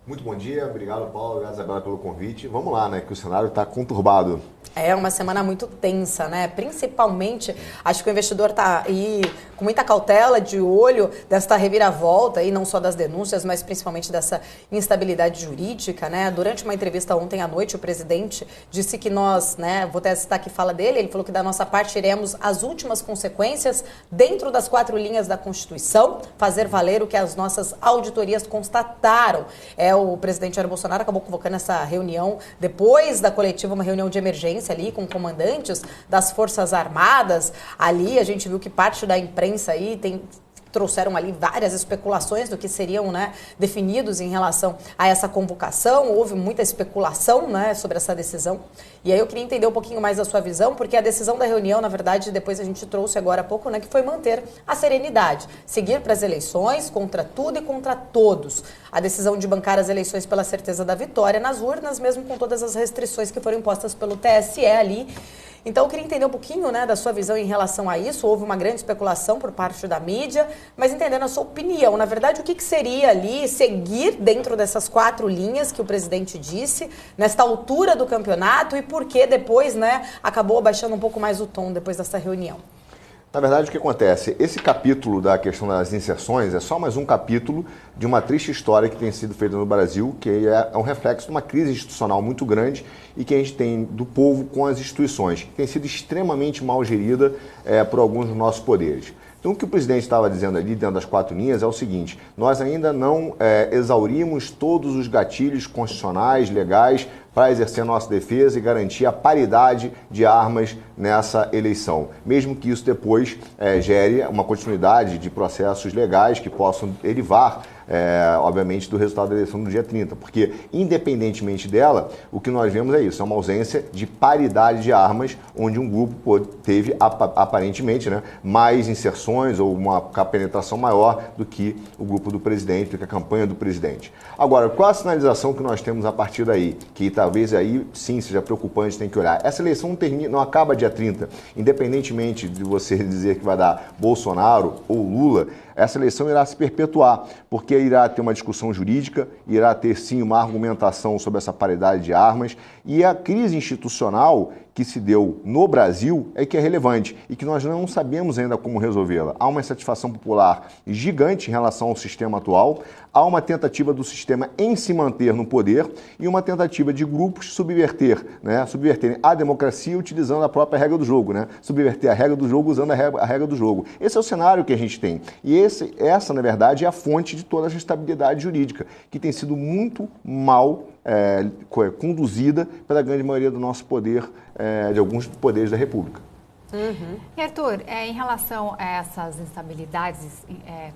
Muito bom dia, obrigado Paulo, obrigado Isabela pelo convite. Vamos lá, né, que o cenário está conturbado. É uma semana muito tensa, né? Principalmente, acho que o investidor está aí com muita cautela, de olho desta reviravolta, aí, não só das denúncias, mas principalmente dessa instabilidade jurídica, né? Durante uma entrevista ontem à noite, o presidente disse que nós, né, vou até citar aqui a fala dele, ele falou que da nossa parte iremos às últimas consequências dentro das 4 linhas da Constituição, fazer valer o que as nossas auditorias constataram. O presidente Jair Bolsonaro acabou convocando essa reunião depois da coletiva, uma reunião de emergência ali com comandantes das Forças Armadas. Ali a gente viu que parte da imprensa aí trouxeram ali várias especulações do que seriam, né, definidos em relação a essa convocação. Houve muita especulação, né, sobre essa decisão. E aí eu queria entender um pouquinho mais da sua visão, porque a decisão da reunião, na verdade, depois a gente trouxe agora há pouco, né, que foi manter a serenidade, seguir para as eleições contra tudo e contra todos. A decisão de bancar as eleições pela certeza da vitória nas urnas, mesmo com todas as restrições que foram impostas pelo TSE ali. Então, eu queria entender um pouquinho, né, da sua visão em relação a isso. Houve uma grande especulação por parte da mídia, mas entendendo a sua opinião, na verdade, o que seria ali seguir dentro dessas 4 linhas que o presidente disse, nesta altura do campeonato, e por que depois, né, acabou abaixando um pouco mais o tom depois dessa reunião? Na verdade, o que acontece? Esse capítulo da questão das inserções é só mais um capítulo de uma triste história que tem sido feita no Brasil, que é um reflexo de uma crise institucional muito grande e que a gente tem do povo com as instituições, que tem sido extremamente mal gerida por alguns dos nossos poderes. Então, o que o presidente estava dizendo ali, dentro das 4 linhas, é o seguinte: nós ainda não exaurimos todos os gatilhos constitucionais, legais, para exercer nossa defesa e garantir a paridade de armas nessa eleição. Mesmo que isso depois gere uma continuidade de processos legais que possam derivar, obviamente, do resultado da eleição do dia 30. Porque, independentemente dela, o que nós vemos é isso, é uma ausência de paridade de armas, onde um grupo teve, aparentemente, né, mais inserções ou uma penetração maior do que o grupo do presidente, do que a campanha do presidente. Agora, qual a sinalização que nós temos a partir daí? Que talvez aí sim seja preocupante, tem que olhar. Essa eleição não acaba dia 30, independentemente de você dizer que vai dar Bolsonaro ou Lula, essa eleição irá se perpetuar, porque irá ter uma discussão jurídica, irá ter sim uma argumentação sobre essa paridade de armas, e a crise institucional que se deu no Brasil é que é relevante e que nós não sabemos ainda como resolvê-la. Há uma insatisfação popular gigante em relação ao sistema atual, há uma tentativa do sistema em se manter no poder e uma tentativa de grupos subverterem a democracia utilizando a própria regra do jogo, né? Subverter a regra do jogo usando a regra do jogo. Esse é o cenário que a gente tem. E essa, na verdade, é a fonte de toda essa instabilidade jurídica, que tem sido muito mal conduzida pela grande maioria do nosso poder, de alguns poderes da República. Uhum. E Arthur, em relação a essas instabilidades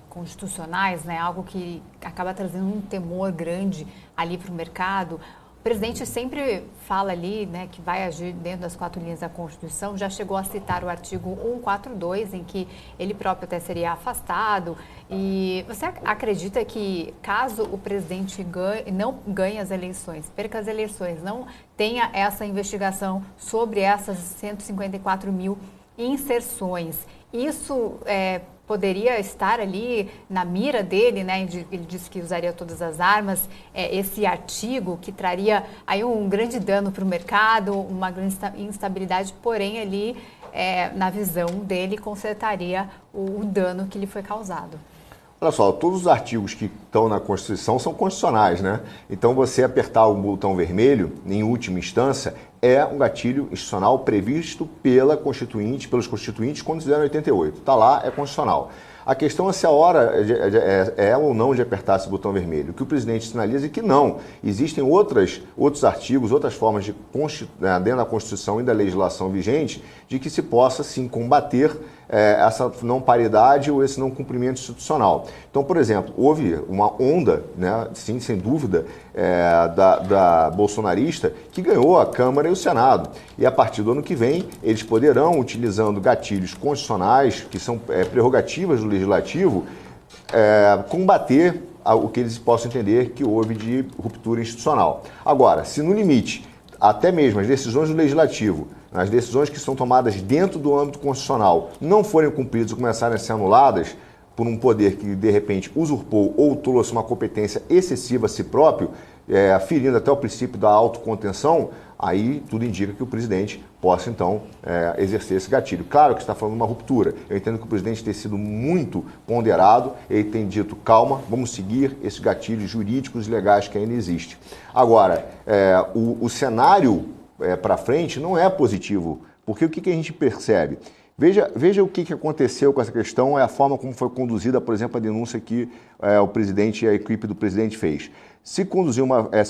constitucionais, né, algo que acaba trazendo um temor grande ali para o mercado, o presidente sempre fala ali, né, que vai agir dentro das 4 linhas da Constituição, já chegou a citar o artigo 142, em que ele próprio até seria afastado. E você acredita que, caso o presidente não ganhe as eleições, perca as eleições, não tenha essa investigação sobre essas 154 mil inserções, isso poderia estar ali na mira dele, né? Ele disse que usaria todas as armas, esse artigo que traria aí um grande dano para o mercado, uma grande instabilidade, porém ali, na visão dele, consertaria o dano que lhe foi causado. Olha só, todos os artigos que estão na Constituição são constitucionais, né? Então, você apertar o botão vermelho, em última instância, é um gatilho institucional previsto pelos constituintes quando fizeram 88. Está lá, é constitucional. A questão é se a hora é ou não de apertar esse botão vermelho. O que o presidente sinaliza é que não. Existem outros artigos, outras formas dentro da Constituição e da legislação vigente de que se possa, sim, combater essa não paridade ou esse não cumprimento institucional. Então, por exemplo, houve uma onda, né, sim, sem dúvida, da bolsonarista que ganhou a Câmara e o Senado. E a partir do ano que vem, eles poderão, utilizando gatilhos constitucionais, que são prerrogativas do Legislativo, combater o que eles possam entender que houve de ruptura institucional. Agora, se no limite, até mesmo as decisões do Legislativo, as decisões que são tomadas dentro do âmbito constitucional, não forem cumpridas e começarem a ser anuladas por um poder que, de repente, usurpou ou trouxe uma competência excessiva a si próprio, ferindo até o princípio da autocontenção, aí tudo indica que o presidente possa, então, exercer esse gatilho. Claro que está falando de uma ruptura. Eu entendo que o presidente tem sido muito ponderado, ele tem dito, calma, vamos seguir esses gatilhos jurídicos e legais que ainda existem. Agora, o cenário para frente não é positivo, porque o que a gente percebe? Veja o que aconteceu com essa questão, a forma como foi conduzida, por exemplo, a denúncia que o presidente e a equipe do presidente fez. Se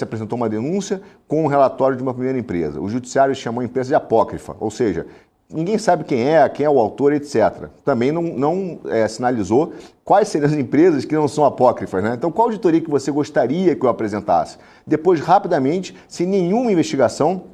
apresentou uma denúncia com um relatório de uma primeira empresa. O judiciário chamou a empresa de apócrifa, ou seja, ninguém sabe quem é o autor, etc. Também não sinalizou quais seriam as empresas que não são apócrifas, né? Então, qual auditoria que você gostaria que eu apresentasse? Depois, rapidamente, sem nenhuma investigação,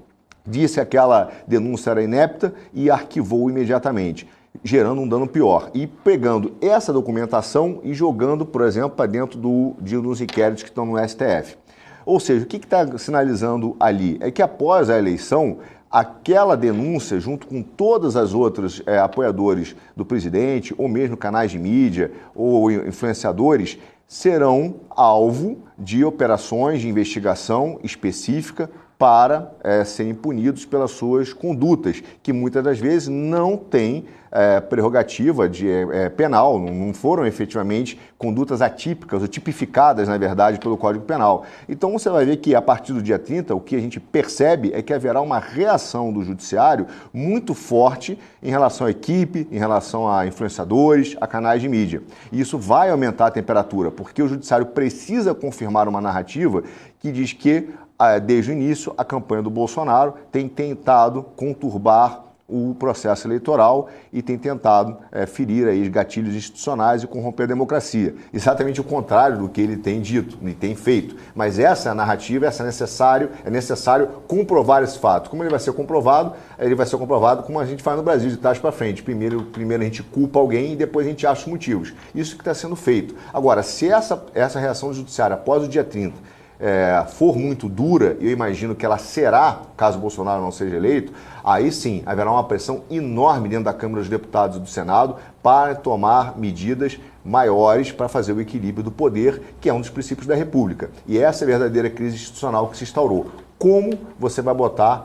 disse que aquela denúncia era inepta e arquivou imediatamente, gerando um dano pior. E pegando essa documentação e jogando, por exemplo, para dentro dos inquéritos que estão no STF. Ou seja, o que está sinalizando ali? É que após a eleição, aquela denúncia, junto com todas as outras apoiadores do presidente, ou mesmo canais de mídia, ou influenciadores, serão alvo de operações de investigação específica para serem punidos pelas suas condutas, que muitas das vezes não têm prerrogativa penal, não foram efetivamente condutas atípicas ou tipificadas, na verdade, pelo Código Penal. Então você vai ver que a partir do dia 30, o que a gente percebe é que haverá uma reação do Judiciário muito forte em relação à equipe, em relação a influenciadores, a canais de mídia. E isso vai aumentar a temperatura, porque o Judiciário precisa confirmar uma narrativa que diz que desde o início, a campanha do Bolsonaro tem tentado conturbar o processo eleitoral e tem tentado ferir aí gatilhos institucionais e corromper a democracia. Exatamente o contrário do que ele tem dito e tem feito. Mas essa é a narrativa, é necessário comprovar esse fato. Como ele vai ser comprovado? Ele vai ser comprovado como a gente faz no Brasil, de trás para frente. Primeiro a gente culpa alguém e depois a gente acha os motivos. Isso que está sendo feito. Agora, se essa reação do Judiciário após o dia 30 for muito dura, e eu imagino que ela será, caso Bolsonaro não seja eleito, aí sim haverá uma pressão enorme dentro da Câmara dos Deputados e do Senado para tomar medidas maiores para fazer o equilíbrio do poder, que é um dos princípios da República. E essa é a verdadeira crise institucional que se instaurou. Como você vai botar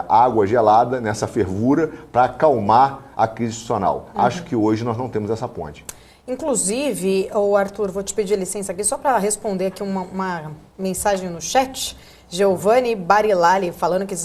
água gelada nessa fervura para acalmar a crise institucional? Acho que hoje nós não temos essa ponte. Inclusive, Arthur, vou te pedir licença aqui só para responder aqui uma mensagem no chat. Giovanni Barilali falando que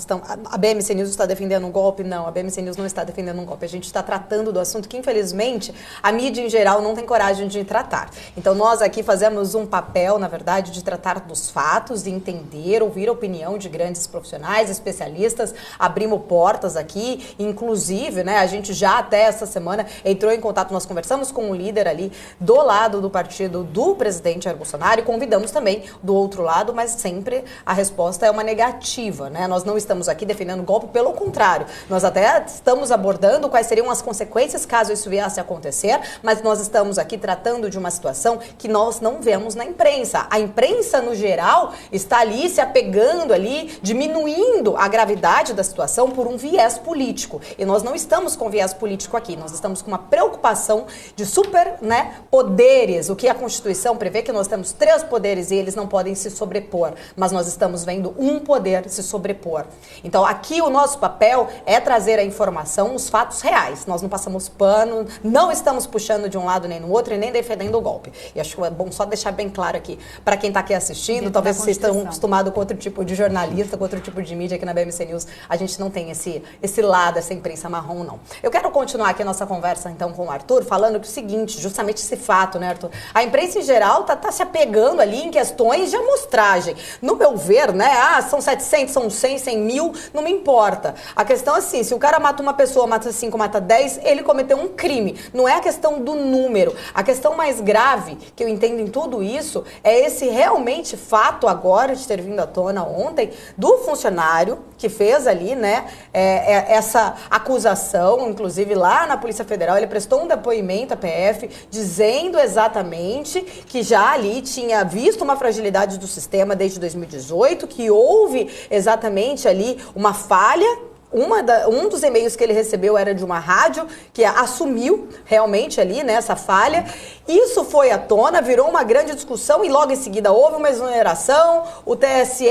a BMC News está defendendo um golpe. Não, a BMC News não está defendendo um golpe. A gente está tratando do assunto que, infelizmente, a mídia em geral não tem coragem de tratar. Então, nós aqui fazemos um papel, na verdade, de tratar dos fatos, de entender, ouvir a opinião de grandes profissionais, especialistas. Abrimos portas aqui, inclusive, né, a gente já até essa semana entrou em contato, nós conversamos com um líder ali do lado do partido do presidente Jair Bolsonaro e convidamos também do outro lado, mas sempre a resposta é uma negativa, né? Nós não estamos aqui defendendo golpe, pelo contrário. Nós até estamos abordando quais seriam as consequências caso isso viesse a acontecer, mas nós estamos aqui tratando de uma situação que nós não vemos na imprensa. A imprensa, no geral, está ali se apegando ali, diminuindo a gravidade da situação por um viés político. E nós não estamos com viés político aqui, nós estamos com uma preocupação de super, né, poderes. O que a Constituição prevê que nós temos 3 poderes e eles não podem se sobrepor, mas nós estamos vendo um poder se sobrepor. Então, aqui o nosso papel é trazer a informação, os fatos reais. Nós não passamos pano, não estamos puxando de um lado nem no outro e nem defendendo o golpe. E acho que é bom só deixar bem claro aqui, para quem está aqui assistindo, talvez vocês estão acostumados com outro tipo de jornalista, com outro tipo de mídia aqui na BMC News, a gente não tem esse lado, essa imprensa marrom, não. Eu quero continuar aqui a nossa conversa, então, com o Arthur, falando que o seguinte, justamente esse fato, né, Arthur? A imprensa, em geral, tá se apegando ali em questões de amostragem. No meu ver, né, são 700, são 100 mil, não me importa. A questão é assim, se o cara mata uma pessoa, mata 5, mata 10, ele cometeu um crime. Não é a questão do número. A questão mais grave, que eu entendo em tudo isso, é esse realmente fato agora, de ter vindo à tona ontem, do funcionário que fez ali, né, essa acusação, inclusive lá na Polícia Federal, ele prestou um depoimento à PF, dizendo exatamente que já ali tinha visto uma fragilidade do sistema desde 2018, que houve exatamente ali uma falha um dos e-mails que ele recebeu era de uma rádio que assumiu realmente ali, né, essa falha. Isso foi à tona, virou uma grande discussão e logo em seguida houve uma exoneração, o TSE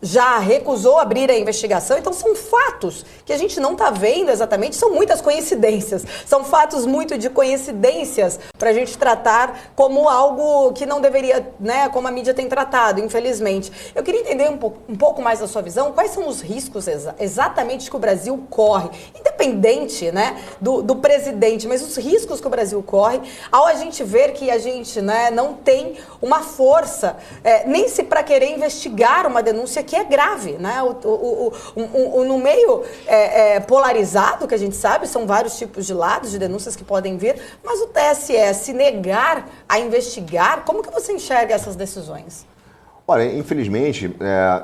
já recusou abrir a investigação. Então são fatos que a gente não está vendo exatamente, são muitas coincidências, são fatos muito de coincidências para a gente tratar como algo que não deveria, né, como a mídia tem tratado, infelizmente. Eu queria entender um pouco mais da sua visão, quais são os riscos exatamente que o Brasil corre, independente, né, do presidente, mas os riscos que o Brasil corre ao a gente ver que a gente, né, não tem uma força, nem se para querer investigar uma denúncia que é grave, né? No meio polarizado, que a gente sabe, são vários tipos de lados de denúncias que podem vir, mas o TSE se negar a investigar, como que você enxerga essas decisões? Olha, infelizmente,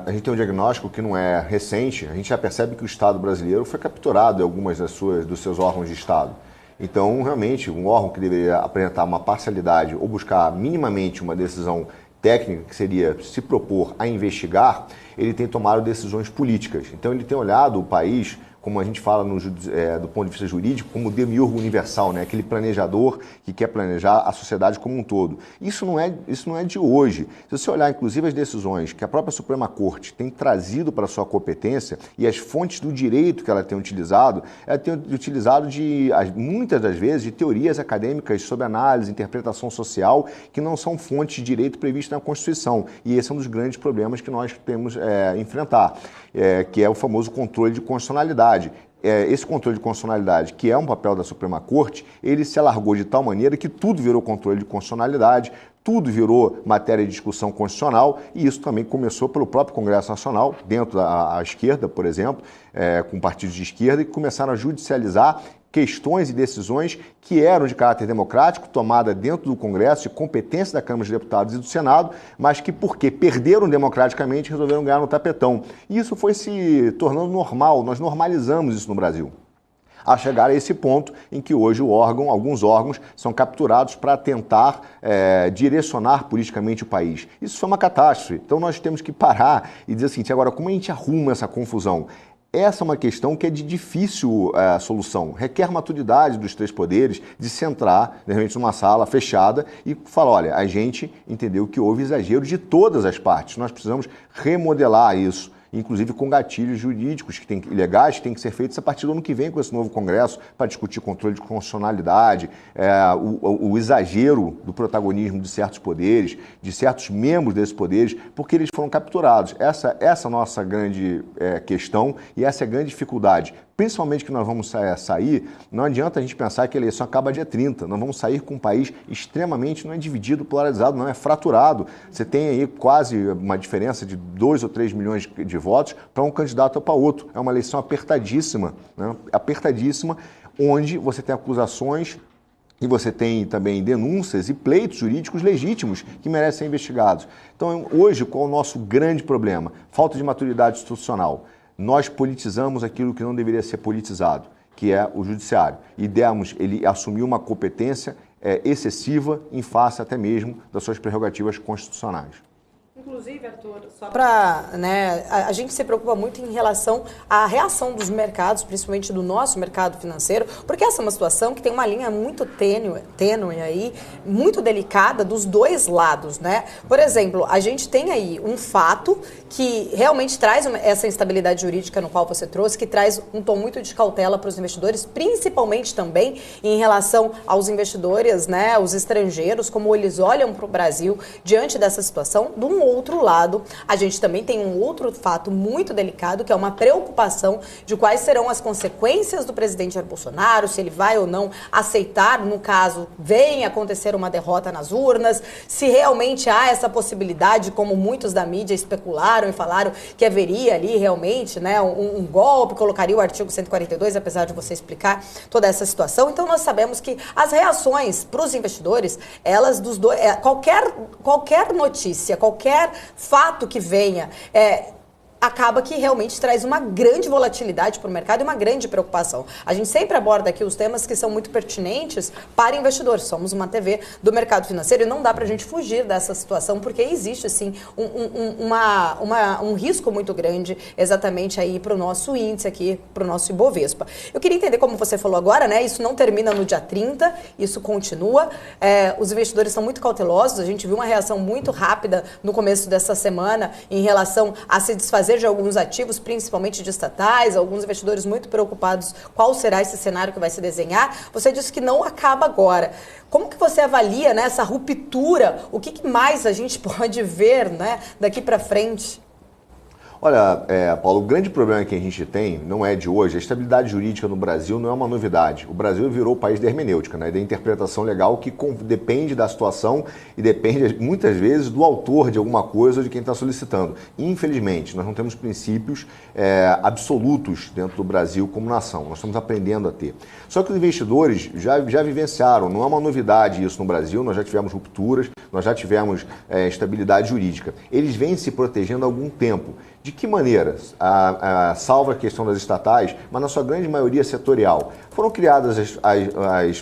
a gente tem um diagnóstico que não é recente, a gente já percebe que o Estado brasileiro foi capturado em algumas dos seus órgãos de Estado. Então, realmente, um órgão que deveria apresentar uma parcialidade ou buscar minimamente uma decisão técnica, que seria se propor a investigar, ele tem tomado decisões políticas. Então ele tem olhado o país, como a gente fala do ponto de vista jurídico, como o demiurgo universal, né? Aquele planejador que quer planejar a sociedade como um todo. Isso não é de hoje. Se você olhar, inclusive, as decisões que a própria Suprema Corte tem trazido para a sua competência e as fontes do direito que ela tem utilizado muitas das vezes, de teorias acadêmicas sobre análise, interpretação social, que não são fontes de direito previsto na Constituição. E esse é um dos grandes problemas que nós temos a enfrentar, que é o famoso controle de constitucionalidade. Esse controle de constitucionalidade, que é um papel da Suprema Corte, ele se alargou de tal maneira que tudo virou controle de constitucionalidade, tudo virou matéria de discussão constitucional, e isso também começou pelo próprio Congresso Nacional, dentro da esquerda, por exemplo, com partidos de esquerda, que começaram a judicializar questões e decisões que eram de caráter democrático, tomada dentro do Congresso, de competência da Câmara de Deputados e do Senado, mas que, porque perderam democraticamente, resolveram ganhar no tapetão. E isso foi se tornando normal, nós normalizamos isso no Brasil, a chegar a esse ponto em que hoje alguns órgãos são capturados para tentar direcionar politicamente o país. Isso foi uma catástrofe. Então nós temos que parar e dizer assim, agora como a gente arruma essa confusão? Essa é uma questão que é de difícil solução. Requer maturidade dos três poderes de se entrar, de repente, numa sala fechada e falar, olha, a gente entendeu que houve exagero de todas as partes. Nós precisamos remodelar isso, inclusive com gatilhos jurídicos legais que têm que ser feitos a partir do ano que vem com esse novo Congresso para discutir controle de constitucionalidade, o exagero do protagonismo de certos poderes, de certos membros desses poderes, porque eles foram capturados. Essa é a nossa grande questão e essa é a grande dificuldade. Principalmente que nós vamos sair, não adianta a gente pensar que a eleição acaba dia 30. Nós vamos sair com um país extremamente, não é dividido, polarizado, não é fraturado. Você tem aí quase uma diferença de 2 ou 3 milhões de votos para um candidato ou para outro. É uma eleição apertadíssima, né? Apertadíssima, onde você tem acusações e você tem também denúncias e pleitos jurídicos legítimos que merecem ser investigados. Então, hoje, qual é o nosso grande problema? Falta de maturidade institucional. Nós politizamos aquilo que não deveria ser politizado, que é o judiciário. E ele assumiu uma competência excessiva em face até mesmo das suas prerrogativas constitucionais. Inclusive, Arthur, só para, né, a gente se preocupa muito em relação à reação dos mercados, principalmente do nosso mercado financeiro, porque essa é uma situação que tem uma linha muito tênue aí, muito delicada dos dois lados, né? Por exemplo, a gente tem aí um fato que realmente traz essa instabilidade jurídica no qual você trouxe, que traz um tom muito de cautela para os investidores, principalmente também em relação aos investidores, né, os estrangeiros, como eles olham para o Brasil diante dessa situação. De um outro lado, a gente também tem um outro fato muito delicado, que é uma preocupação de quais serão as consequências do presidente Jair Bolsonaro, se ele vai ou não aceitar, no caso, venha acontecer uma derrota nas urnas, se realmente há essa possibilidade, como muitos da mídia especularam e falaram que haveria ali realmente, né, um golpe, colocaria o artigo 142, apesar de você explicar toda essa situação. Então nós sabemos que as reações para os investidores, elas dos dois, qualquer notícia, qualquer fato que venha, acaba que realmente traz uma grande volatilidade para o mercado e uma grande preocupação. A gente sempre aborda aqui os temas que são muito pertinentes para investidores. Somos uma TV do mercado financeiro e não dá para a gente fugir dessa situação, porque existe, sim, um risco muito grande exatamente aí para o nosso índice aqui, para o nosso Ibovespa. Eu queria entender, como você falou agora, né? Isso não termina no dia 30, isso continua. Os investidores estão muito cautelosos, a gente viu uma reação muito rápida no começo dessa semana em relação a se desfazer de alguns ativos, principalmente de estatais, alguns investidores muito preocupados qual será esse cenário que vai se desenhar. Você disse que não acaba agora. Como que você avalia, né, essa ruptura? O que mais a gente pode ver, né, daqui para frente? Olha, Paulo, o grande problema que a gente tem, não é de hoje, a estabilidade jurídica no Brasil não é uma novidade. O Brasil virou o país da hermenêutica, né, da interpretação legal que depende da situação e depende, muitas vezes, do autor de alguma coisa ou de quem está solicitando. Infelizmente, nós não temos princípios absolutos dentro do Brasil como nação. Nós estamos aprendendo a ter. Só que os investidores já vivenciaram, não é uma novidade isso no Brasil, nós já tivemos rupturas, nós já tivemos estabilidade jurídica. Eles vêm se protegendo há algum tempo. De que maneira? Salvo a questão das estatais, mas na sua grande maioria setorial. Foram criadas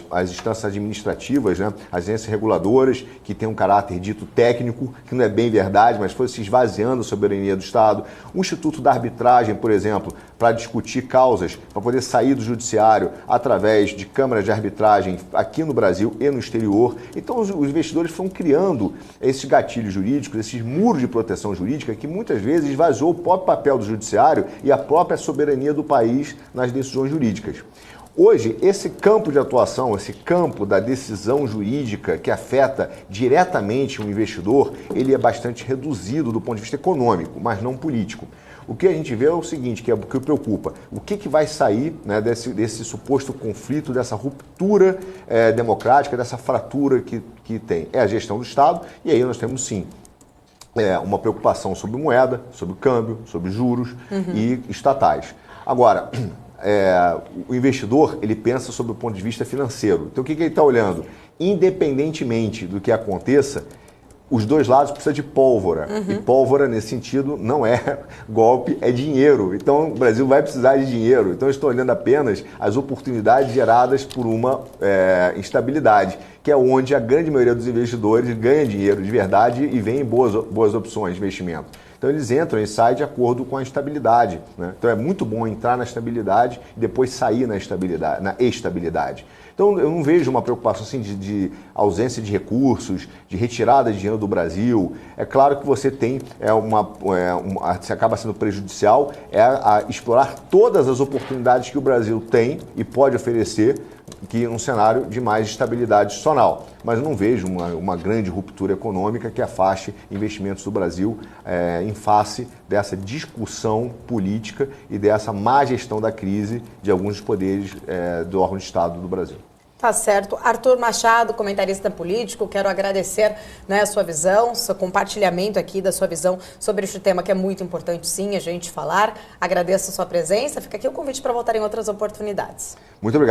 as instâncias administrativas, né? As agências reguladoras, que têm um caráter dito técnico, que não é bem verdade, mas foi se esvaziando a soberania do Estado. O Instituto da Arbitragem, por exemplo, para discutir causas, para poder sair do judiciário através de câmaras de arbitragem aqui no Brasil e no exterior. Então os investidores foram criando esses gatilhos jurídicos, esses muros de proteção jurídica que muitas vezes esvaziou o próprio papel do judiciário e a própria soberania do país nas decisões jurídicas. Hoje, esse campo de atuação, esse campo da decisão jurídica que afeta diretamente o investidor, ele é bastante reduzido do ponto de vista econômico, mas não político. O que a gente vê é o seguinte, que é o que preocupa. O que vai sair, né, desse suposto conflito, dessa ruptura democrática, dessa fratura que tem? É a gestão do Estado, e aí nós temos sim uma preocupação sobre moeda, sobre câmbio, sobre juros e estatais. Agora, o investidor, ele pensa sob o ponto de vista financeiro. Então, o que ele está olhando? Independentemente do que aconteça, os dois lados precisam de pólvora. E pólvora, nesse sentido, não é golpe, é dinheiro. Então, o Brasil vai precisar de dinheiro. Então, eu estou olhando apenas as oportunidades geradas por uma instabilidade, que é onde a grande maioria dos investidores ganha dinheiro de verdade e vem em boas opções de investimento. Então, eles entram e saem de acordo com a estabilidade, né? Então, é muito bom entrar na estabilidade e depois sair na estabilidade. Então, eu não vejo uma preocupação assim, de ausência de recursos, de retirada de dinheiro do Brasil. É claro que você tem se acaba sendo prejudicial, a explorar todas as oportunidades que o Brasil tem e pode oferecer que um cenário de mais estabilidade institucional. Mas eu não vejo uma grande ruptura econômica que afaste investimentos do Brasil em face dessa discussão política e dessa má gestão da crise de alguns dos poderes do órgão de Estado do Brasil. Tá certo. Arthur Machado, comentarista político, quero agradecer, né, a sua visão, seu compartilhamento aqui da sua visão sobre este tema que é muito importante, sim, a gente falar. Agradeço a sua presença. Fica aqui o convite para voltar em outras oportunidades. Muito obrigado.